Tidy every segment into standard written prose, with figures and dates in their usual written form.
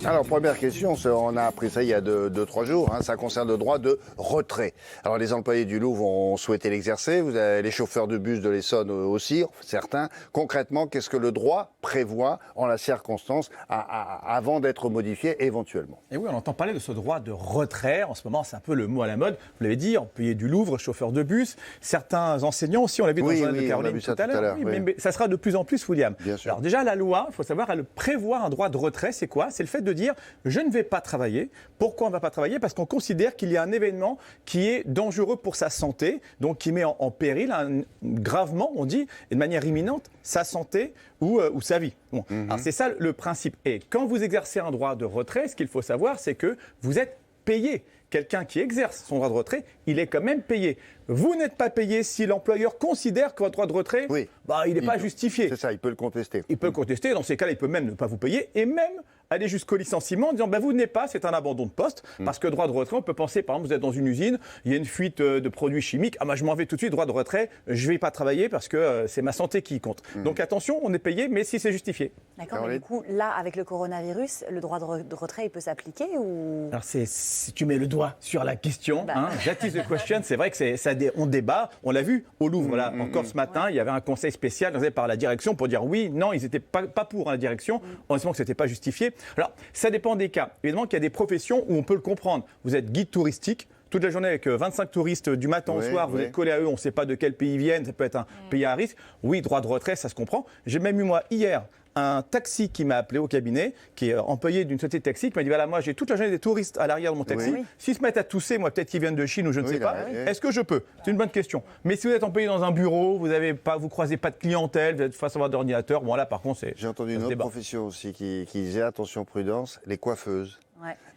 Alors, première question, on a appris ça il y a 2-3 jours, ça concerne le droit de retrait. Alors, les employés du Louvre ont souhaité l'exercer, vous avez les chauffeurs de bus de l'Essonne aussi, certains. Concrètement, qu'est-ce que le droit prévoit en la circonstance avant d'être modifié éventuellement? Et oui, on entend parler de ce droit de retrait. En ce moment, c'est un peu le mot à la mode. Vous l'avez dit, employés du Louvre, chauffeurs de bus, certains enseignants aussi, on l'a vu dans le journal de Caroline tout à l'heure. Mais ça sera de plus en plus, William. Alors déjà, la loi, il faut savoir, elle prévoit un droit de retrait. C'est quoi? C'est le fait de dire, je ne vais pas travailler. Pourquoi on ne va pas travailler? Parce qu'on considère qu'il y a un événement qui est dangereux pour sa santé, donc qui met en péril, gravement, on dit, et de manière imminente, sa santé ou sa vie. Bon. Alors c'est ça le principe. Et quand vous exercez un droit de retrait, ce qu'il faut savoir, c'est que vous êtes payé. Quelqu'un qui exerce son droit de retrait, il est quand même payé. Vous n'êtes pas payé si l'employeur considère que votre droit de retrait, il n'est pas justifié. C'est ça, il peut le contester. Il peut le contester. Dans ces cas-là, il peut même ne pas vous payer et même aller jusqu'au licenciement en disant vous venez pas, c'est un abandon de poste. Parce que droit de retrait, on peut penser, par exemple, vous êtes dans une usine, il y a une fuite de produits chimiques. Je m'en vais tout de suite, droit de retrait, je ne vais pas travailler parce que c'est ma santé qui compte. Donc attention, on est payé, mais si c'est justifié. D'accord, mais du coup, là, avec le coronavirus, le droit de retrait, il peut s'appliquer ou... Alors, si tu mets le doigt sur la question, that is the question, c'est vrai que on débat, on l'a vu au Louvre, là, encore ce matin, il y avait un conseil spécial organisé par la direction pour dire oui, non, ils n'étaient pas pour la direction, en estimant que ce n'était pas justifié. Alors, ça dépend des cas. Évidemment qu'il y a des professions où on peut le comprendre. Vous êtes guide touristique, toute la journée avec 25 touristes du matin au soir, vous êtes collé à eux, on ne sait pas de quel pays ils viennent, ça peut être un pays à risque. Oui, droit de retrait, ça se comprend. J'ai même eu, moi, hier, un taxi qui m'a appelé au cabinet, qui est employé d'une société de taxi, qui m'a dit voilà, moi j'ai toute la journée des touristes à l'arrière de mon taxi. S'ils se mettent à tousser, moi peut-être qu'ils viennent de Chine ou je ne sais pas, est-ce que je peux? C'est une bonne question. Mais si vous êtes employé dans un bureau, vous croisez pas de clientèle, vous êtes face à votre ordinateur, bon là par contre c'est. J'ai entendu une autre profession aussi qui disait attention, prudence, les coiffeuses.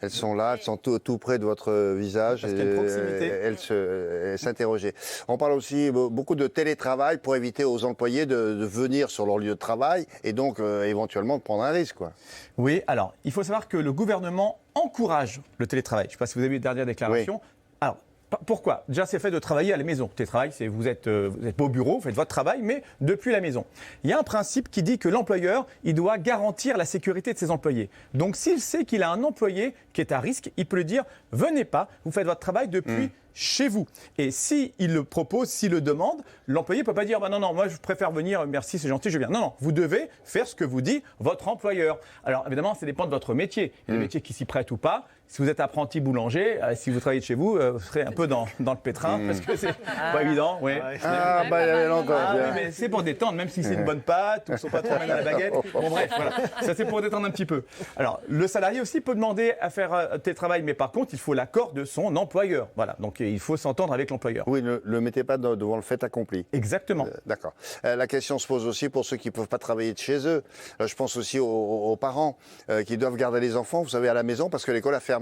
Elles sont là, elles sont tout près de votre visage. Parce qu'il y a une proximité. Elles s'interrogeaient. On parle aussi beaucoup de télétravail pour éviter aux employés de venir sur leur lieu de travail et donc éventuellement de prendre un risque, quoi. Oui, alors il faut savoir que le gouvernement encourage le télétravail. Je ne sais pas si vous avez vu la dernière déclaration. Alors, pourquoi? Déjà, c'est fait de travailler à la maison. Télétravail, c'est vous êtes pas au bureau, vous faites votre travail, mais depuis la maison. Il y a un principe qui dit que l'employeur, il doit garantir la sécurité de ses employés. Donc, s'il sait qu'il a un employé qui est à risque, il peut lui dire « Venez pas, vous faites votre travail depuis chez vous ». Et s'il le propose, s'il le demande, l'employé ne peut pas dire « Non, moi je préfère venir, merci, c'est gentil, je viens ». Non, vous devez faire ce que vous dit votre employeur. Alors, évidemment, ça dépend de votre métier. Il y a des métiers qui s'y prêtent ou pas. Si vous êtes apprenti boulanger, si vous travaillez de chez vous, vous serez un peu dans le pétrin, parce que c'est pas évident. Il y avait longtemps. Oui, mais c'est pour détendre, même si c'est une bonne pâte, ou son patron mène à la baguette. Bon, bref, voilà. Ça, c'est pour détendre un petit peu. Alors, le salarié aussi peut demander à faire télétravail, mais par contre, il faut l'accord de son employeur. Voilà, donc il faut s'entendre avec l'employeur. Oui, ne le mettez pas devant le fait accompli. Exactement. D'accord. La question se pose aussi pour ceux qui ne peuvent pas travailler de chez eux. Je pense aussi aux parents qui doivent garder les enfants, vous savez, à la maison parce que l'école a fermé.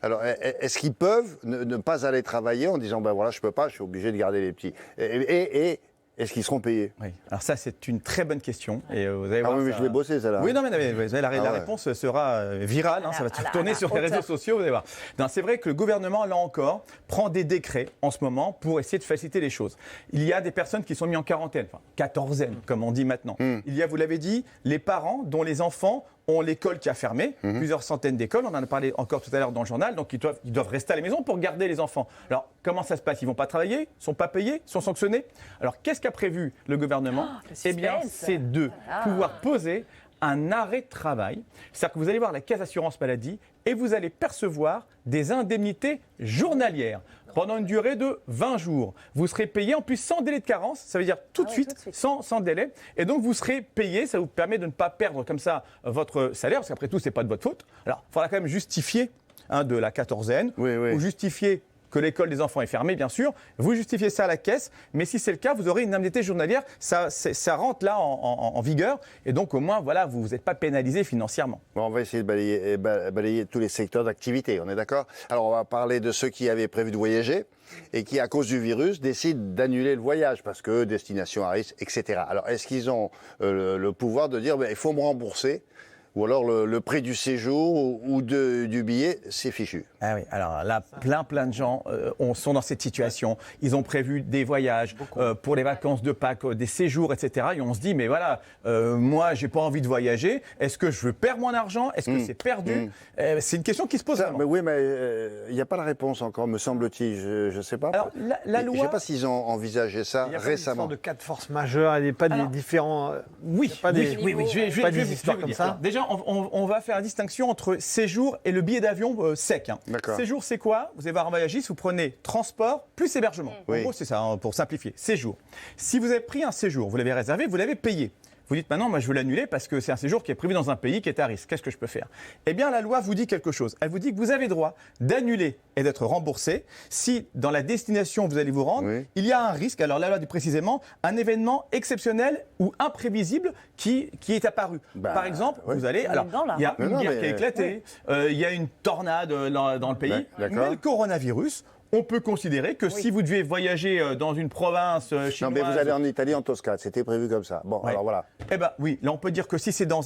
Alors, est-ce qu'ils peuvent ne pas aller travailler en disant, ben voilà, je peux pas, je suis obligé de garder les petits et est-ce qu'ils seront payés? Oui. Alors ça, c'est une très bonne question. Et vous allez voir, mais je vais bosser, celle-là. Oui, non, mais la réponse sera virale. Ça va tourner sur les réseaux sociaux, vous allez voir. C'est vrai que le gouvernement, là encore, prend des décrets en ce moment pour essayer de faciliter les choses. Il y a des personnes qui sont mises en quarantaine, enfin, quatorzaine, comme on dit maintenant. Il y a, vous l'avez dit, les parents dont les enfants ont l'école qui a fermé, plusieurs centaines d'écoles, on en a parlé encore tout à l'heure dans le journal, donc ils doivent rester à la maison pour garder les enfants. Alors, comment ça se passe? Ils ne vont pas travailler, ils ne sont pas payés, ils sont sanctionnés. Alors, qu'est-ce qu'a prévu le gouvernement? Eh bien, c'est de pouvoir poser un arrêt de travail. C'est-à-dire que vous allez voir la caisse d'assurance maladie et vous allez percevoir des indemnités journalières pendant une durée de 20 jours. Vous serez payé en plus sans délai de carence, ça veut dire tout de suite, sans délai. Et donc vous serez payé, ça vous permet de ne pas perdre comme ça votre salaire, parce qu'après tout, ce n'est pas de votre faute. Alors, il faudra quand même justifier de la quatorzaine, ou justifier que l'école des enfants est fermée, bien sûr. Vous justifiez ça à la caisse, mais si c'est le cas, vous aurez une indemnité journalière. Ça rentre là en vigueur. Et donc, au moins, voilà, vous n'êtes pas pénalisé financièrement. Bon, on va essayer de balayer tous les secteurs d'activité, on est d'accord? Alors, on va parler de ceux qui avaient prévu de voyager et qui, à cause du virus, décident d'annuler le voyage parce que destination à risque, etc. Alors, est-ce qu'ils ont le pouvoir de dire il faut me rembourser? Ou alors le prix du séjour ou du billet, c'est fichu. Ah oui, alors là, plein de gens sont dans cette situation. Ils ont prévu des voyages pour les vacances de Pâques, des séjours, etc. Et on se dit, mais voilà, moi, j'ai pas envie de voyager. Est-ce que je perds mon argent? Est-ce que c'est perdu? C'est une question qui se pose. Mais oui, mais il n'y a pas la réponse encore, me semble-t-il. Je ne sais pas. Alors, la loi... Je ne sais pas s'ils ont envisagé ça récemment. Il y a pas de cas de force majeure, il n'y a pas des différents... Oui, pas des histoires comme ça. Déjà, on va faire la distinction entre séjour et le billet d'avion sec. Séjour, c'est quoi? Vous allez voir en voyagiste, vous prenez transport plus hébergement. En gros, c'est ça, pour simplifier. Séjour. Si vous avez pris un séjour, vous l'avez réservé, vous l'avez payé. Vous dites maintenant, moi je veux l'annuler parce que c'est un séjour qui est prévu dans un pays qui est à risque. Qu'est-ce que je peux faire? Eh bien, la loi vous dit quelque chose. Elle vous dit que vous avez droit d'annuler et d'être remboursé si, dans la destination où vous allez vous rendre, il y a un risque. Alors, la loi dit précisément un événement exceptionnel ou imprévisible qui est apparu. Par exemple, vous allez. Alors, il y a une guerre qui a éclaté, il y a une tornade dans le pays, mais le coronavirus. On peut considérer que si vous deviez voyager dans une province chinoise... Non, mais vous allez en Italie, en Toscane, c'était prévu comme ça. Bon, alors voilà. Eh bien, oui, là, on peut dire que si c'est dans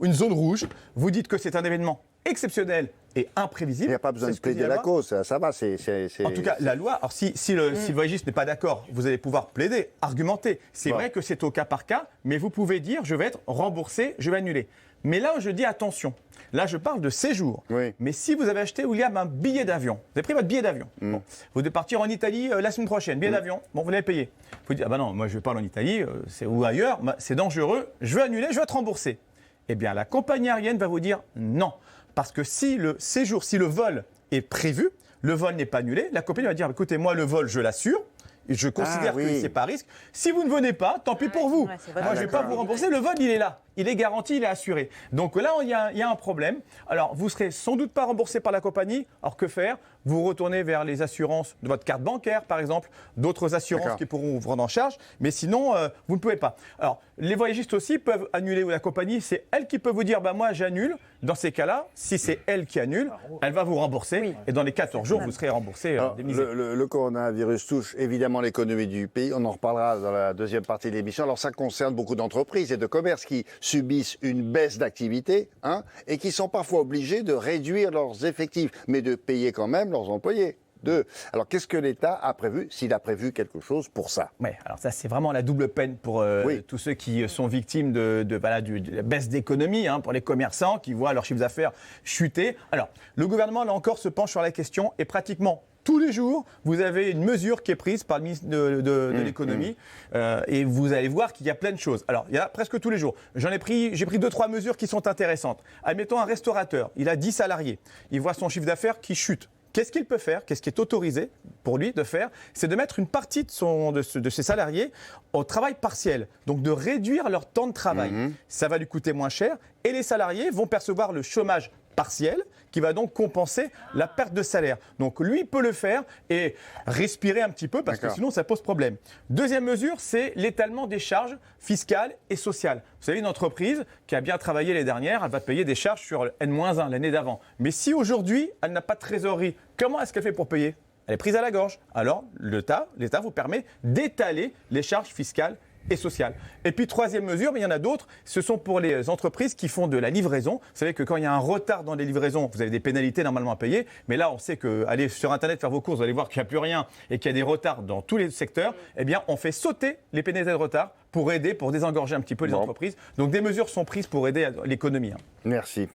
une zone rouge, vous dites que c'est un événement exceptionnel et imprévisible. Il n'y a pas besoin de plaider la cause, ça va, En tout cas, la loi, alors si le voyagiste n'est pas d'accord, vous allez pouvoir plaider, argumenter. C'est vrai que c'est au cas par cas, mais vous pouvez dire, je vais être remboursé, je vais annuler. Mais là, je dis attention. Là, je parle de séjour. Mais si vous avez acheté, William, un billet d'avion, vous avez pris votre billet d'avion. Bon, vous devez partir en Italie la semaine prochaine, billet d'avion. Bon, vous l'avez payé. Vous dites, ah ben non, moi je vais pas aller en Italie, ou ailleurs, c'est dangereux, je vais annuler, je vais être remboursé. Eh bien, la compagnie aérienne va vous dire non. Parce que si le séjour, si le vol est prévu, le vol n'est pas annulé, la compagnie va dire, écoutez, moi le vol, je l'assure. Je considère que c'est pas risque. Si vous ne venez pas, tant pis pour vous. Moi, je ne vais pas vous rembourser. Le vol, il est là. Il est garanti, il est assuré. Donc là, il y a un problème. Alors, vous ne serez sans doute pas remboursé par la compagnie. Alors, que faire? Vous retournez vers les assurances de votre carte bancaire, par exemple, d'autres assurances qui pourront vous prendre en charge. Mais sinon, vous ne pouvez pas. Alors, les voyagistes aussi peuvent annuler, ou la compagnie, c'est elle qui peut vous dire, bah, moi, j'annule. Dans ces cas-là, si c'est elle qui annule, elle va vous rembourser. Et dans les 14 jours, vous serez remboursé. Le coronavirus touche évidemment l'économie du pays. On en reparlera dans la deuxième partie de l'émission. Alors, ça concerne beaucoup d'entreprises et de commerces qui subissent une baisse d'activité et qui sont parfois obligés de réduire leurs effectifs, mais de payer quand même leurs employés. Alors, qu'est-ce que l'État a prévu, s'il a prévu quelque chose pour ça? Oui, alors ça, c'est vraiment la double peine pour tous ceux qui sont victimes de la baisse d'économie, pour les commerçants qui voient leur chiffre d'affaires chuter. Alors, le gouvernement, là encore, se penche sur la question et pratiquement tous les jours, vous avez une mesure qui est prise par le ministre de l'économie et vous allez voir qu'il y a plein de choses. Alors, il y a presque tous les jours. J'ai pris 2-3 mesures qui sont intéressantes. Admettons un restaurateur, il a 10 salariés, il voit son chiffre d'affaires qui chute. Qu'est-ce qu'il peut faire? Qu'est-ce qui est autorisé pour lui de faire? C'est de mettre une partie de ses salariés au travail partiel, donc de réduire leur temps de travail. Ça va lui coûter moins cher et les salariés vont percevoir le chômage partiel qui va donc compenser la perte de salaire. Donc lui, il peut le faire et respirer un petit peu parce que sinon, ça pose problème. Deuxième mesure, c'est l'étalement des charges fiscales et sociales. Vous savez, une entreprise qui a bien travaillé l'année dernière, elle va payer des charges sur N-1 l'année d'avant. Mais si aujourd'hui, elle n'a pas de trésorerie, comment est-ce qu'elle fait pour payer? Elle est prise à la gorge. Alors, l'État vous permet d'étaler les charges fiscales et sociales. Et puis, troisième mesure, mais il y en a d'autres, ce sont pour les entreprises qui font de la livraison. Vous savez que quand il y a un retard dans les livraisons, vous avez des pénalités normalement à payer, mais là, on sait qu'aller sur Internet faire vos courses, vous allez voir qu'il n'y a plus rien et qu'il y a des retards dans tous les secteurs, eh bien, on fait sauter les pénalités de retard pour aider, pour désengorger un petit peu les entreprises. Donc, des mesures sont prises pour aider l'économie. Merci.